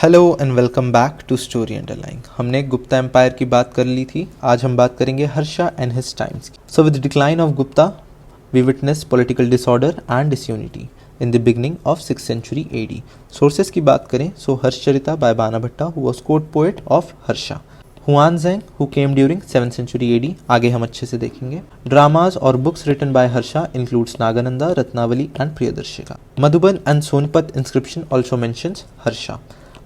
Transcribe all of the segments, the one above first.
Hello and welcome back to story underline. हमने Gupta empire की बात कर ली थी, आज हम बात करेंगे हर्षा एंड हिज टाइम्स की। So with decline of Gupta we witness political disorder and disunity in the beginning of 6th century AD। Sources की बात करें so Harshacharita by Banabhatta who was court poet of Harsha, Xuanzang who came during 7th century AD, आगे हम अच्छे से देखेंगे। Dramas और books written by Harsha includes Nagananda, Ratnavali and Priyadarshika. Madhuban and Sonpat inscription also mentions Harsha.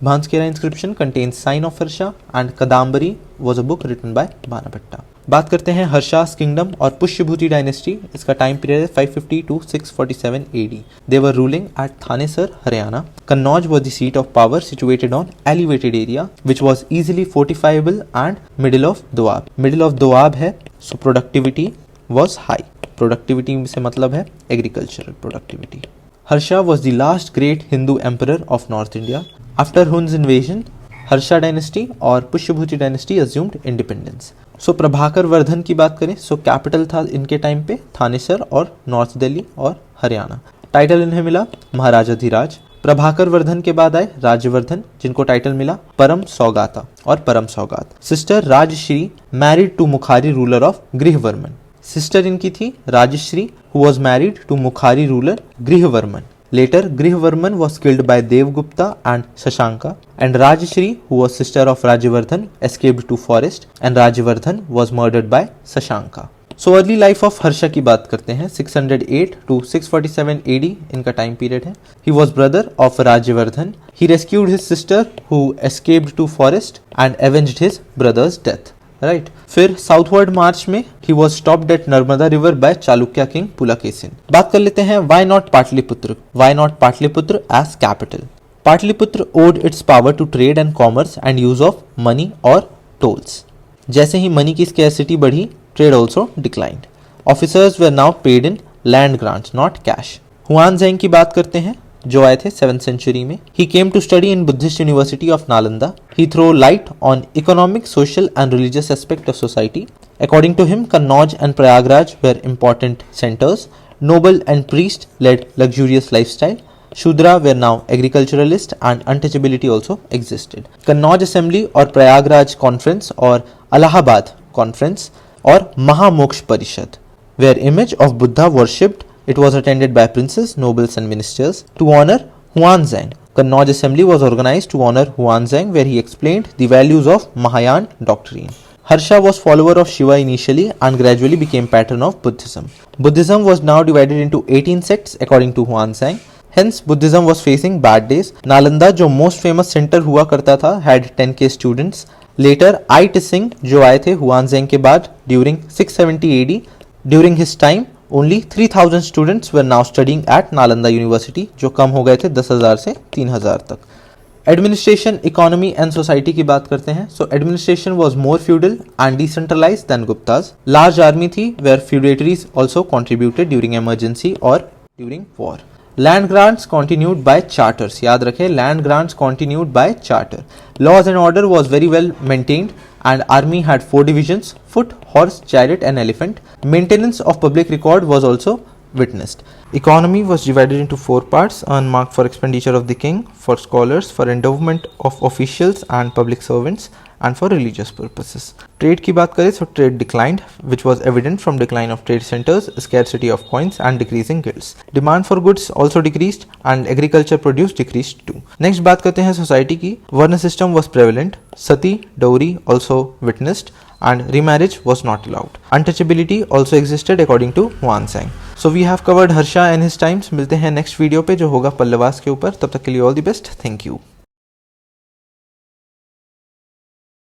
Banskhera inscription contains sign of Harsha and Kadambari was a book written by बाणाभट्टा। बात करते हैं हर्षास kingdom और पुष्यभूति डायनेस्टी। इसका टाइम पीरियड है 550 to 647 AD। They were ruling at Thanesar, Haryana. Kannauj was the seat of power situated on elevated area which was easily fortifiable and middle of Doab। Middle of Doab है, so productivity was high। Productivity से मतलब है agricultural productivity। Harsha was the last great Hindu emperor of North India। After Hun's invasion, Harsha dynasty और Pushyabhuti dynasty assumed independence। सो प्रभाकर वर्धन की बात करें so capital था इनके टाइम पे थानेसर और नॉर्थ दिल्ली और हरियाणा। टाइटल इन्हें मिला महाराजा धीराज। प्रभाकर वर्धन के बाद आए राज्यवर्धन जिनको टाइटल मिला परम सौगाता और परम सौगात। Sister Rajshri married to Maukhari ruler of Grihvarman. Sister इनकी थी Rajshri who was married to Maukhari ruler Grihvarman. Later, Grihvarman was killed by Devgupta and Shashanka, and Rajashri, who was sister of Rajyavardhan, escaped to forest, and Rajyavardhan was murdered by Shashanka. So early life of Harsha की बात करते हैं। 608 to 647 AD इनका time period है। He was brother of Rajyavardhan. He rescued his sister who escaped to forest and avenged his brother's death. Right फिर southward march में he was stopped at Narmada river by Chalukya king Pulakeshin. बात कर लेते हैं why not Pataliputra. Why not Pataliputra as capital. Pataliputra owed its power to trade and commerce and use of money और tolls. जैसे ही money की स्कैरसिटी बढ़ी, trade also declined. Officers were now paid in land grants not cash. Xuanzang की बात करते हैं जो आए थे 7th century में। He came to study in Buddhist University of Nalanda. He threw light on economic, social and religious aspect of society. According to him, Kannauj and Prayagraj were important centers. Noble and priest led luxurious lifestyle. Shudra were now agriculturalist and untouchability also existed. Kannauj Assembly और Prayagraj Conference और Allahabad Conference और महामोक्ष परिषद where image of Buddha worshipped. It was attended by princes, nobles and ministers to honor Huanzang. Kannauj Assembly was organized to honor Huanzang where he explained the values of Mahayana doctrine. Harsha was follower of Shiva initially and gradually became patron of Buddhism. Buddhism was now divided into 18 sects according to Huanzang. Hence Buddhism was facing bad days. Nalanda जो most famous center हुआ करता था had 10k students. Later I Tsing जो आए थे Huanzang के बाद during 670 AD. During his time Only 3000 students were now studying at Nalanda University, जो कम हो गए थे 10,000 से 3,000 तक। एडमिनिस्ट्रेशन, इकोनॉमी एंड सोसाइटी की बात करते हैं। So administration was more feudal and decentralised than Guptas. Large army थी where feudatories also contributed during emergency और during war. Land grants continued by charters, याद रखें land grants continued by charter. Laws and order was very well maintained and army had 4 divisions: foot, horse, chariot and elephant. Maintenance of public record was also witnessed. Economy was divided into 4 parts earmarked for expenditure of the king, for scholars, for endowment of officials and public servants and for religious purposes. Trade की बात करें so trade declined which was evident from decline of trade centers, scarcity of coins and decreasing guilds. Demand for goods also decreased and agriculture produce decreased too. Next बात करते हैं society की। वर्ण system was prevalent. Sati, dowry also witnessed and remarriage was not allowed. Untouchability also existed according to Huanzang. So we have covered Harsha and his times. मिलते हैं next video पे जो होगा पल्लवास के ऊपर। तब तक के लिए all the best. Thank you.